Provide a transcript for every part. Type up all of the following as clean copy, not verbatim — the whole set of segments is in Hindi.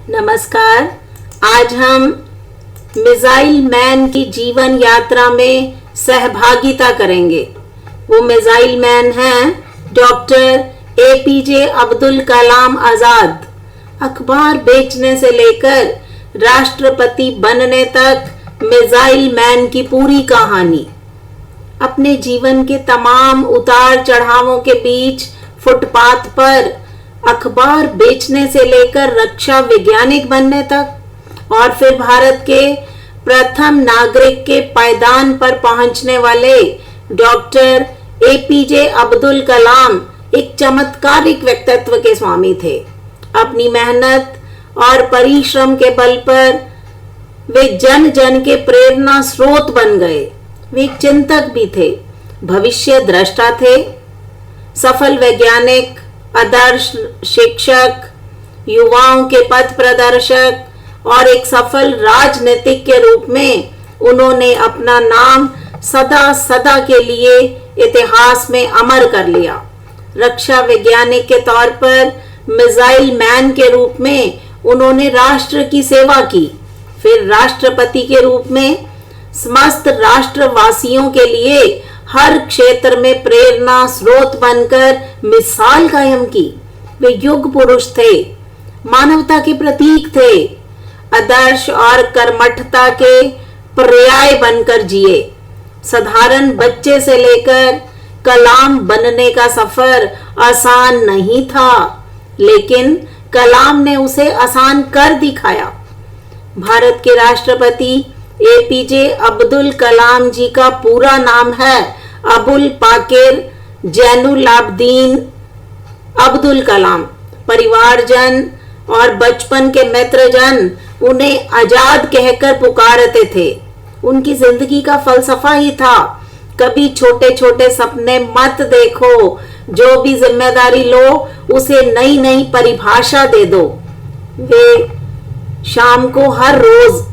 नमस्कार। आज हम मिसाइल मैन की जीवन यात्रा में सहभागिता करेंगे। वो मिसाइल मैन हैं डॉक्टर एपीजे अब्दुल कलाम आजाद। अखबार बेचने से लेकर राष्ट्रपति बनने तक मिसाइल मैन की पूरी कहानी। अपने जीवन के तमाम उतार चढ़ावों के बीच फुटपाथ पर अखबार बेचने से लेकर रक्षा वैज्ञानिक बनने तक और फिर भारत के प्रथम नागरिक के पायदान पर पहुंचने वाले डॉक्टर एपीजे अब्दुल कलाम एक चमत्कारिक व्यक्तित्व के स्वामी थे। अपनी मेहनत और परिश्रम के बल पर वे जन जन के प्रेरणा स्रोत बन गए। वे एक चिंतक भी थे, भविष्य दृष्टा थे, सफल वैज्ञानिक, आदर्श शिक्षक, युवाओं के पथ प्रदर्शक और एक सफल राजनीतिक के रूप में उन्होंने अपना नाम सदा सदा के लिए इतिहास में अमर कर लिया। रक्षा वैज्ञानिक के तौर पर मिसाइल मैन के रूप में उन्होंने राष्ट्र की सेवा की। फिर राष्ट्रपति के रूप में समस्त राष्ट्रवासियों के लिए हर क्षेत्र में प्रेरणा स्रोत बनकर मिसाल कायम की। वे युग पुरुष थे, मानवता के प्रतीक थे, आदर्श और कर्मठता के पर्याय बनकर जिए। साधारण बच्चे से लेकर कलाम बनने का सफर आसान नहीं था, लेकिन कलाम ने उसे आसान कर दिखाया। भारत के राष्ट्रपति एपीजे अब्दुल कलाम जी का पूरा नाम है अबुल पाकिर जैनुलाब्दीन अब्दुल कलाम। परिवारजन और बचपन के मित्रजन उन्हें आजाद कहकर पुकारते थे। उनकी जिंदगी का फलसफा ही था, कभी छोटे छोटे सपने मत देखो, जो भी जिम्मेदारी लो उसे नई नई परिभाषा दे दो। वे शाम को हर रोज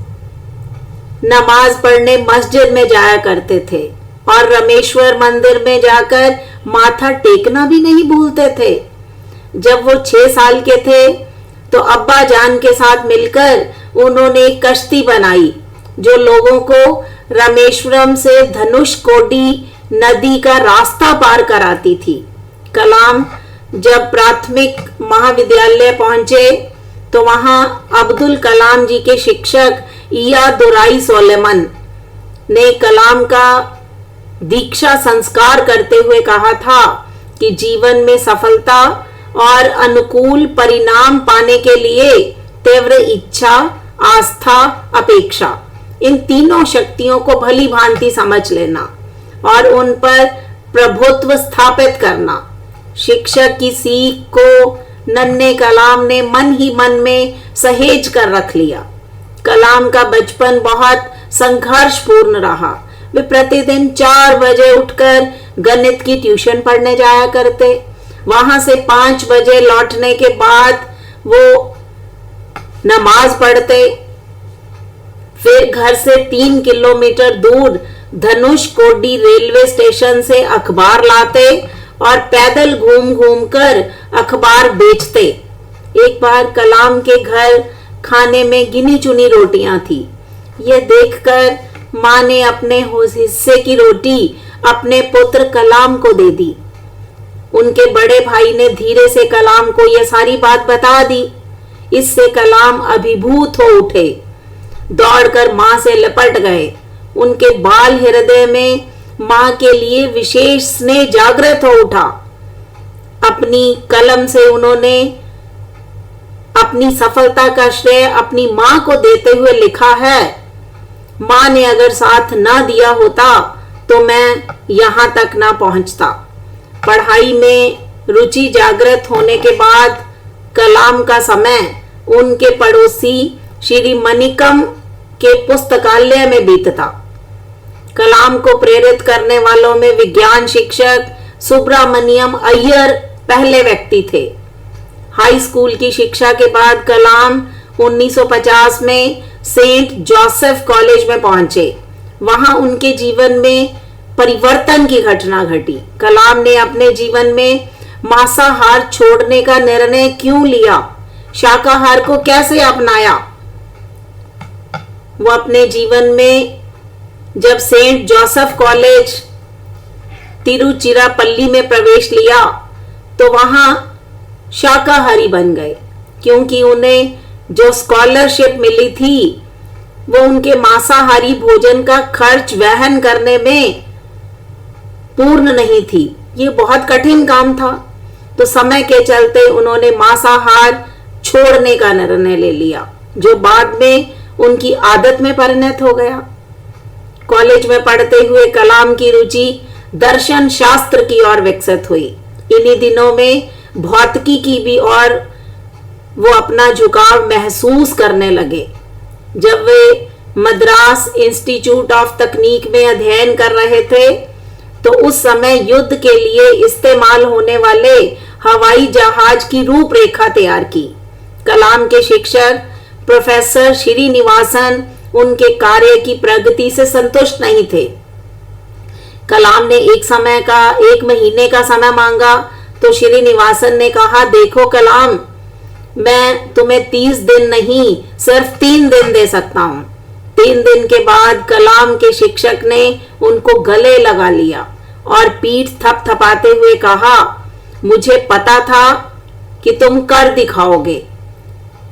नमाज पढ़ने मस्जिद में जाया करते थे और रामेश्वर मंदिर में जाकर माथा टेकना भी नहीं भूलते थे। जब वो 6 साल के थे तो अब्बा जान के साथ मिलकर उन्होंने एक कश्ती बनाई जो लोगों को रामेश्वरम से धनुषकोडी नदी का रास्ता पार कराती थी। कलाम जब प्राथमिक महाविद्यालय पहुंचे तो वहां अब्दुल कलाम जी के शिक्षक इयादुराई सोलेमन ने कलाम का दीक्षा संस्कार करते हुए कहा था कि जीवन में सफलता और अनुकूल परिणाम पाने के लिए तीव्र इच्छा, आस्था, अपेक्षा, इन तीनों शक्तियों को भली भांति समझ लेना और उन पर प्रभुत्व स्थापित करना। शिक्षक की सीख को नन्हे कलाम ने मन ही मन में सहेज कर रख लिया। कलाम का बचपन बहुत संघर्षपूर्ण रहा। वे प्रतिदिन 4 बजे उठकर गणित की ट्यूशन पढ़ने जाया करते। वहां से 5 बजे लौटने के बाद वो नमाज पढ़ते। फिर घर से 3 किलोमीटर दूर धनुषकोडी रेलवे स्टेशन से अखबार लाते और पैदल घूम घूम कर अखबार बेचते। एक बार कलाम के घर खाने में गिनी चुनी रोटियां थी। यह देखकर मां ने अपने हिस्से की रोटी अपने पुत्र कलाम को दे दी। उनके बड़े भाई ने धीरे से कलाम को यह सारी बात बता दी। इससे कलाम अभिभूत हो उठे, दौड़कर मां से लिपट गए। उनके बाल हृदय में मां के लिए विशेष स्नेह जागृत हो उठा। अपनी कलम से उन्होंने अपनी सफलता का श्रेय अपनी मां को देते हुए लिखा है, मां ने अगर साथ ना दिया होता तो मैं यहां तक ना पहुंचता। पढ़ाई में रुचि जागृत होने के बाद कलाम का समय उनके पड़ोसी श्री मणिकम के पुस्तकालय में बीतता। कलाम को प्रेरित करने वालों में विज्ञान शिक्षक सुब्रमण्यम अय्यर पहले व्यक्ति थे। हाई स्कूल की शिक्षा के बाद कलाम 1950 में सेंट जोसेफ कॉलेज में पहुंचे। वहां उनके जीवन में परिवर्तन की घटना घटी। कलाम ने अपने जीवन में मांसाहार छोड़ने का निर्णय क्यों लिया, शाकाहार को कैसे अपनाया। वो अपने जीवन में जब सेंट जोसेफ कॉलेज तिरुचिरापल्ली में प्रवेश लिया तो वहां शाकाहारी बन गए, क्योंकि उन्हें जो स्कॉलरशिप मिली थी वो उनके मांसाहारी भोजन का खर्च वहन करने में पूर्ण नहीं थी। ये बहुत कठिन काम था, तो समय के चलते उन्होंने मांसाहार छोड़ने का निर्णय ले लिया, जो बाद में उनकी आदत में परिणत हो गया। कॉलेज में पढ़ते हुए कलाम की रुचि दर्शन शास्त्र की ओर विकसित हुई। इन्हीं दिनों में भौतिकी की भी और वो अपना झुकाव महसूस करने लगे। जब वे मद्रास इंस्टीट्यूट ऑफ तकनीक में अध्ययन कर रहे थे तो उस समय युद्ध के लिए इस्तेमाल होने वाले हवाई जहाज की रूपरेखा तैयार की। कलाम के शिक्षक प्रोफेसर श्रीनिवासन उनके कार्य की प्रगति से संतुष्ट नहीं थे। कलाम ने एक महीने का समय मांगा तो श्रीनिवासन ने कहा, देखो कलाम, मैं तुम्हें 30 दिन नहीं सिर्फ 3 दिन दे सकता हूं। 3 दिन के बाद कलाम के शिक्षक ने उनको गले लगा लिया और पीठ थपथपाते हुए कहा, मुझे पता था कि तुम कर दिखाओगे।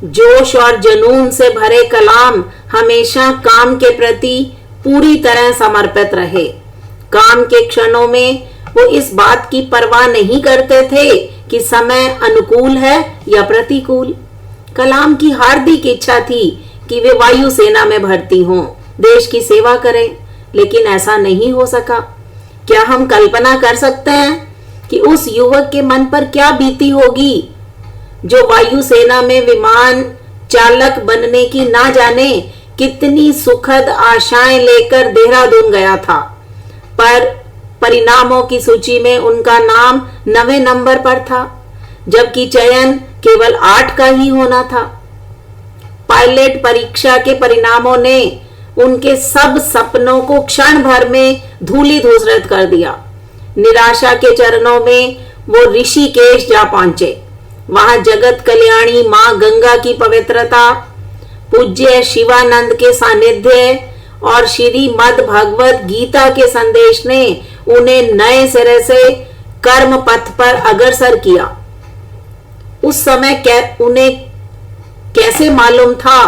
जोश और जुनून से भरे कलाम हमेशा काम के प्रति पूरी तरह समर्पित रहे। काम के क्षणों में वो इस बात की परवाह नहीं करते थे कि समय अनुकूल है या प्रतिकूल। कलाम की हार्दिक इच्छा थी कि वे वायुसेना में भर्ती हों, देश की सेवा करें, लेकिन ऐसा नहीं हो सका। क्या हम कल्पना कर सकते हैं कि उस युवक के मन पर क्या बीती होगी जो वायुसेना में विमान चालक बनने की ना जाने कितनी सुखद आशाएं लेकर देहरादून गया था, पर परिणामों की सूची में उनका नाम 9वें नंबर पर था, जबकि चयन केवल 8 का ही होना था। पायलट परीक्षा के परिणामों ने उनके सब सपनों को क्षण भर में धूलिधूसरित कर दिया। निराशा के चरणों में वो ऋषिकेश जा पहुंचे। वहां जगत कल्याणी मां गंगा की पवित्रता, पूज्य शिवानंद के सानिध्य और श्रीमद् भगवत गीता के संदेश ने उन्हें नए सिरे से कर्म पथ पर अग्रसर किया। उस समय उन्हें कैसे मालूम था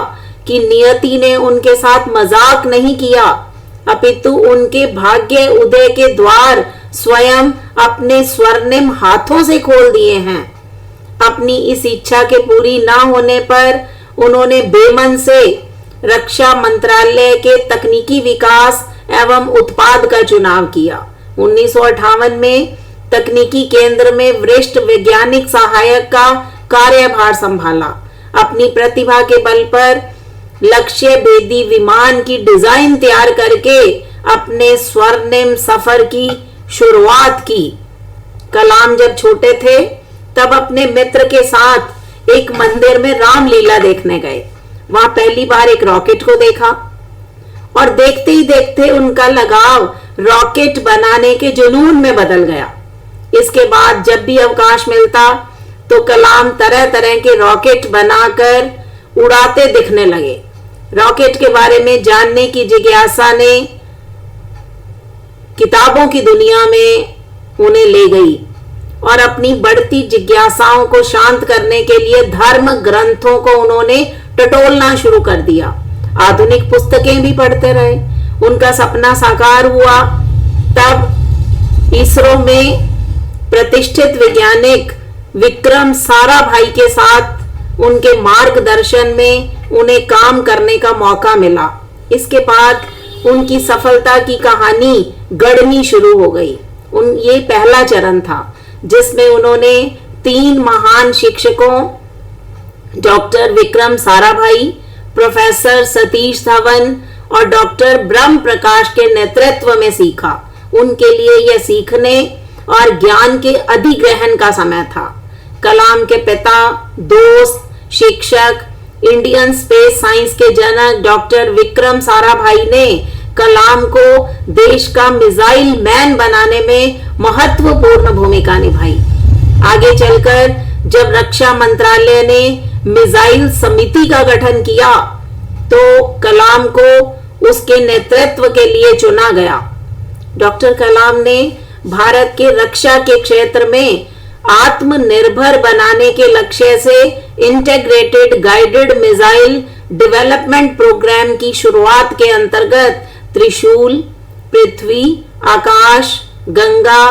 कि नियति ने उनके साथ मजाक नहीं किया, अपितु उनके भाग्य उदय के द्वार स्वयं अपने स्वर्णिम हाथों से खोल दिए हैं। अपनी इस इच्छा के पूरी ना होने पर उन्होंने बेमन से रक्षा मंत्रालय के तकनीकी विकास एवं उत्पाद का चुनाव किया। 1958 में तकनीकी केंद्र में वरिष्ठ वैज्ञानिक सहायक का कार्यभार संभाला। अपनी प्रतिभा के बल पर लक्ष्य भेदी विमान की डिजाइन तैयार करके अपने स्वर्णिम सफर की शुरुआत की। कलाम जब छोटे थे तब अपने मित्र के साथ एक मंदिर में रामलीला देखने गए। वहां पहली बार एक रॉकेट को देखा और देखते ही देखते उनका लगाव रॉकेट बनाने के जुनून में बदल गया। इसके बाद जब भी अवकाश मिलता तो कलाम तरह तरह के रॉकेट बनाकर उड़ाते दिखने लगे। रॉकेट के बारे में जानने की जिज्ञासा ने किताबों की दुनिया में उन्हें ले गई और अपनी बढ़ती जिज्ञासाओं को शांत करने के लिए धर्म ग्रंथों को उन्होंने टटोलना शुरू कर दिया। आधुनिक पुस्तकें भी पढ़ते रहे। उनका सपना साकार हुआ तब इसरो में प्रतिष्ठित वैज्ञानिक विक्रम साराभाई के साथ उनके मार्गदर्शन में उन्हें काम करने का मौका मिला। इसके बाद उनकी सफलता की कहानी गढ़नी शुरू हो गई। ये पहला चरण था जिसमें उन्होंने 3 महान शिक्षकों डॉक्टर विक्रम साराभाई, प्रोफेसर सतीश धवन और डॉक्टर ब्रह्म प्रकाश के नेतृत्व में सीखा। उनके लिए यह सीखने और ज्ञान के अधिग्रहण का समय था। कलाम के पिता, दोस्त, शिक्षक, इंडियन स्पेस साइंस के जनक डॉक्टर विक्रम साराभाई ने कलाम को देश का मिसाइल मैन बनाने में महत्वपूर्ण भूमिका निभाई। आगे चलकर जब रक्षा मंत्रालय ने मिसाइल समिति का गठन किया तो कलाम को उसके नेतृत्व के लिए चुना गया। डॉक्टर कलाम ने भारत के रक्षा के क्षेत्र में आत्मनिर्भर बनाने के लक्ष्य से integrated guided missile development programme की शुरुआत के अंतर्गत त्रिशूल, पृथ्वी, आकाश, गंगा,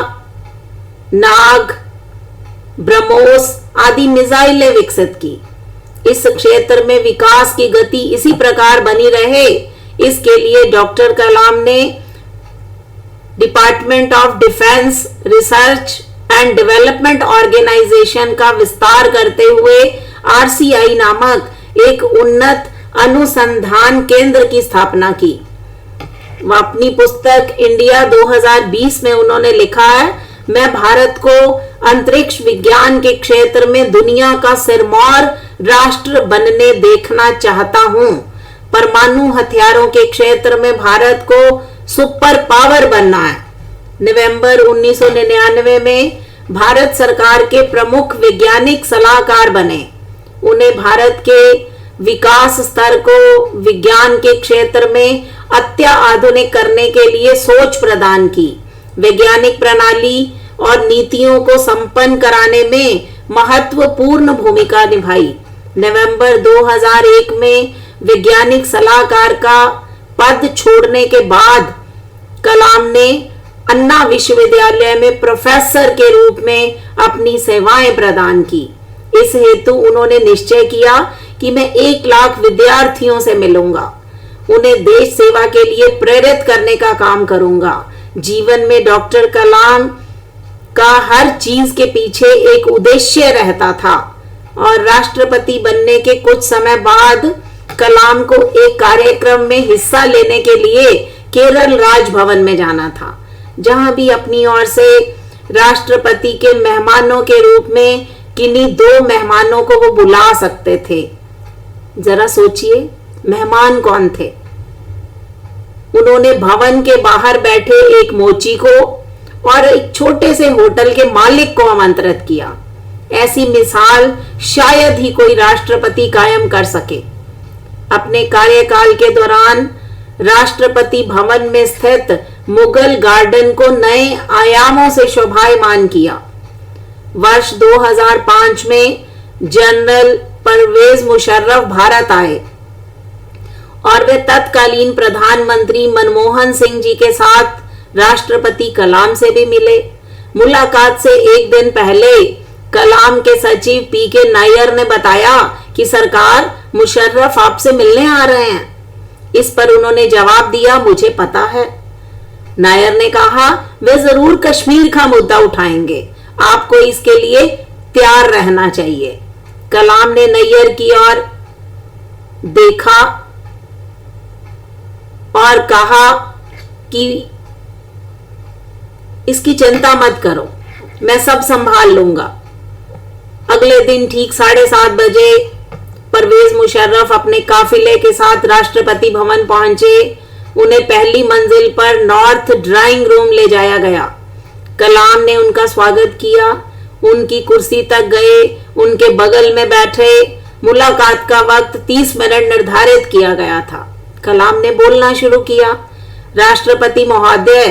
नाग, ब्रह्मोस आदि मिसाइलें विकसित की। इस क्षेत्र में विकास की गति इसी प्रकार बनी रहे, इसके लिए डॉक्टर कलाम ने department of defence research and development organisation का विस्तार करते हुए RCI नामक एक उन्नत अनुसंधान केंद्र की स्थापना की। वह अपनी पुस्तक इंडिया 2020 में उन्होंने लिखा है, मैं भारत को अंतरिक्ष विज्ञान के क्षेत्र में दुनिया का सिरमौर राष्ट्र बनने देखना चाहता हूं। परमाणु हथियारों के क्षेत्र में भारत को सुपर पावर बनना है। नवंबर 1999 में भारत सरकार के प्रमुख वैज्ञानिक सलाहकार बने। उन्हें भारत के विकास स्तर को विज्ञान के क्षेत्र में अत्याधुनिक करने के लिए सोच प्रदान की। वैज्ञानिक प्रणाली और नीतियों को संपन्न कराने में महत्वपूर्ण भूमिका निभाई। नवंबर 2001 में वैज्ञानिक सलाहकार का पद छोड़ने के बाद कलाम ने अन्ना विश्वविद्यालय में प्रोफेसर के रूप में अपनी सेवाएं प्रदान की। इस हेतु उन्होंने निश्चय किया कि मैं 1 लाख विद्यार्थियों से मिलूंगा, उन्हें देश सेवा के लिए प्रेरित करने का काम करूंगा। जीवन में डॉक्टर कलाम का हर चीज के पीछे एक उद्देश्य रहता था और राष्ट्रपति बनने के कुछ समय बाद कलाम को एक कार्यक्रम में हिस्सा लेने के लिए केरल राजभवन में जाना था, जहां भी अपनी ओर से राष्ट्रपति के मेहमानों के रूप में किन्हीं 2 मेहमानों को वो बुला सकते थे। जरा सोचिए, मेहमान कौन थे? उन्होंने भवन के बाहर बैठे एक मोची को और एक छोटे से होटल के मालिक को आमंत्रित किया। ऐसी मिसाल शायद ही कोई राष्ट्रपति कायम कर सके। अपने कार्यकाल के दौरान राष्ट्रपति भवन में स्थित मुगल गार्डन को नए आयामों से शोभायमान किया। वर्ष 2005 में जनरल परवेज मुशर्रफ भारत आए और वे तत्कालीन प्रधानमंत्री मनमोहन सिंह जी के साथ राष्ट्रपति कलाम से भी मिले। मुलाकात से एक दिन पहले कलाम के सचिव PK नायर ने बताया कि सरकार, मुशर्रफ आपसे मिलने आ रहे हैं। इस पर उन्होंने जवाब दिया, मुझे पता है। नायर ने कहा, वे जरूर कश्मीर का मुद्दा उठाएंगे, आपको इसके लिए तैयार रहना चाहिए। कलाम ने नायर की ओर देखा और कहा कि इसकी चिंता मत करो, मैं सब संभाल लूंगा। अगले दिन ठीक 7:30 बजे परवेज मुशर्रफ अपने काफिले के साथ राष्ट्रपति भवन पहुंचे। उन्हें पहली मंजिल पर नॉर्थ ड्राइंग रूम ले जाया गया। कलाम ने उनका स्वागत किया, उनकी कुर्सी तक गए, उनके बगल में बैठे। मुलाकात का वक्त 30 मिनट निर्धारित किया गया था। कलाम ने बोलना शुरू किया, राष्ट्रपति महोदय,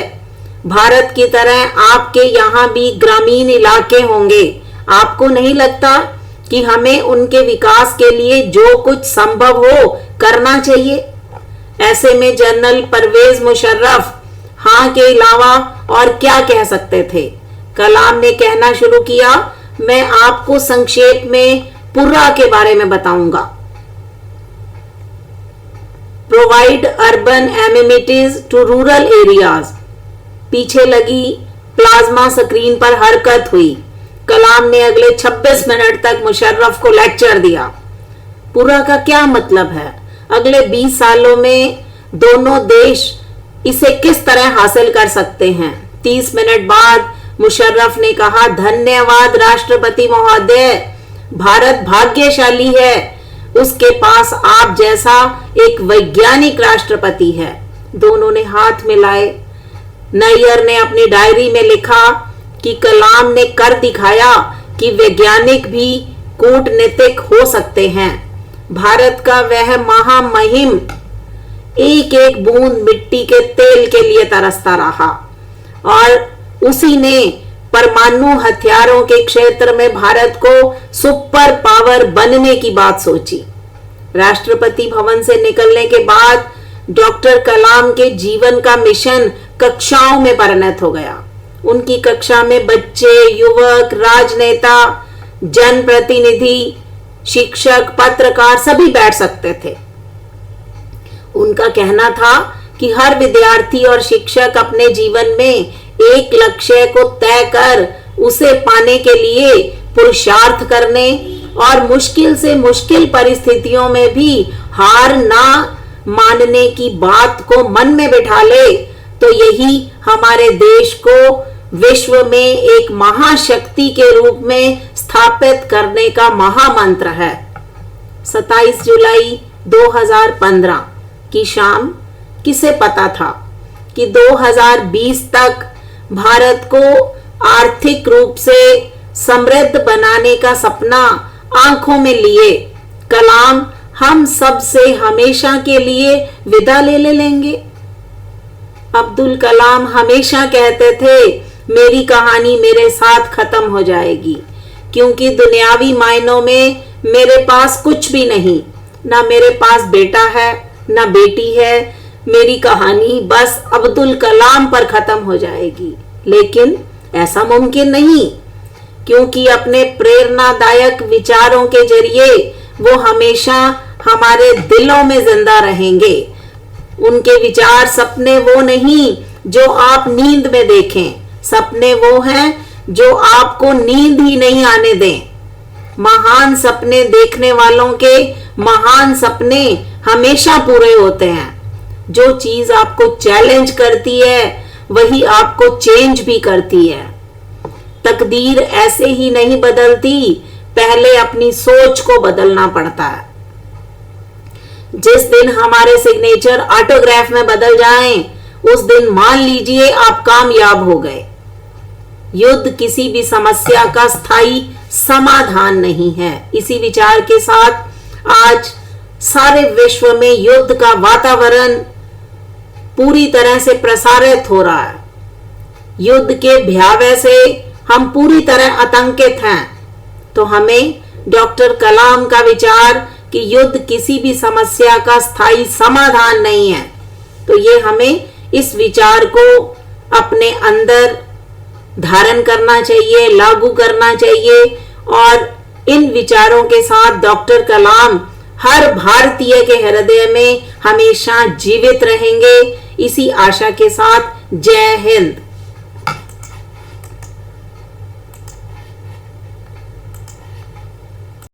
भारत की तरह आपके यहाँ भी ग्रामीण इलाके होंगे। आपको नहीं लगता कि हमें उनके विकास के लिए जो कुछ संभव हो करना चाहिए? ऐसे में जनरल परवेज मुशर्रफ हाँ के अलावा और क्या कह सकते थे? कलाम ने कहना शुरू किया, मैं आपको संक्षेप में पुर्रा के बारे में बताऊंगा। Provide urban amenities to rural areas. पीछे लगी प्लाज्मा स्क्रीन पर हरकत हुई। कलाम ने अगले 26 मिनट तक मुशर्रफ को लेक्चर दिया। पुर्रा का क्या मतलब है? अगले 20 सालों में दोनों देश इसे किस तरह हासिल कर सकते हैं? 30 मिनट बाद मुशर्रफ ने कहा, धन्यवाद राष्ट्रपति महोदय, भारत भाग्यशाली है, उसके पास आप जैसा एक वैज्ञानिक राष्ट्रपति है। दोनों ने हाथ मिलाए। नायर ने अपनी डायरी में लिखा कि कलाम ने कर दिखाया कि वैज्ञानिक भी कूटनीतिक हो सकते हैं। भारत का वह महामहिम एक एक बूंद मिट्टी के तेल के लिए तरसता रहा और उसी ने परमाणु हथियारों के क्षेत्र में भारत को सुपर पावर बनने की बात सोची। राष्ट्रपति भवन से निकलने के बाद डॉक्टर कलाम के जीवन का मिशन कक्षाओं में परिणत हो गया। उनकी कक्षा में बच्चे, युवक, राजनेता, जनप्रतिनिधि, शिक्षक, पत्रकार सभी बैठ सकते थे। उनका कहना था कि हर विद्यार्थी और शिक्षक अपने जीवन में एक लक्ष्य को तय कर उसे पाने के लिए पुरुषार्थ करने और मुश्किल से मुश्किल परिस्थितियों में भी हार ना मानने की बात को मन में बिठा ले, तो यही हमारे देश को विश्व में एक महाशक्ति के रूप में स्थापित करने का महामंत्र है। 27 जुलाई 2015 की शाम किसे पता था कि 2020 तक भारत को आर्थिक रूप से समृद्ध बनाने का सपना आंखों में लिए कलाम हम सब से हमेशा के लिए विदा ले लेंगे। अब्दुल कलाम हमेशा कहते थे, मेरी कहानी मेरे साथ खत्म हो जाएगी, क्योंकि दुनियावी मायनों में मेरे पास कुछ भी नहीं, ना मेरे पास बेटा है ना बेटी है, मेरी कहानी बस अब्दुल कलाम पर खत्म हो जाएगी। लेकिन ऐसा मुमकिन नहीं, क्योंकि अपने प्रेरणादायक विचारों के जरिए वो हमेशा हमारे दिलों में जिंदा रहेंगे। उनके विचार सपने वो नहीं जो आप नींद में देखें, सपने वो हैं जो आपको नींद ही नहीं आने दें। महान सपने देखने वालों के महान सपने हमेशा पूरे होते हैं। जो चीज आपको चैलेंज करती है वही आपको चेंज भी करती है। तकदीर ऐसे ही नहीं बदलती, पहले अपनी सोच को बदलना पड़ता है। जिस दिन हमारे सिग्नेचर ऑटोग्राफ में बदल जाएं, उस दिन मान लीजिए आप कामयाब हो गए। युद्ध किसी भी समस्या का स्थायी समाधान नहीं है। इसी विचार के साथ आज सारे विश्व में युद्ध का वातावरण पूरी तरह से प्रसारित हो रहा है। युद्ध के भयावह से हम पूरी तरह आतंकित हैं। तो हमें डॉक्टर कलाम का विचार कि युद्ध किसी भी समस्या का स्थायी समाधान नहीं है, तो ये हमें इस विचार को अपने अंदर धारण करना चाहिए, लागू करना चाहिए और इन विचारों के साथ डॉक्टर कलाम हर भारतीय के हृदय में हमेशा जीवित रहेंगे। इसी आशा के साथ जय हिंद।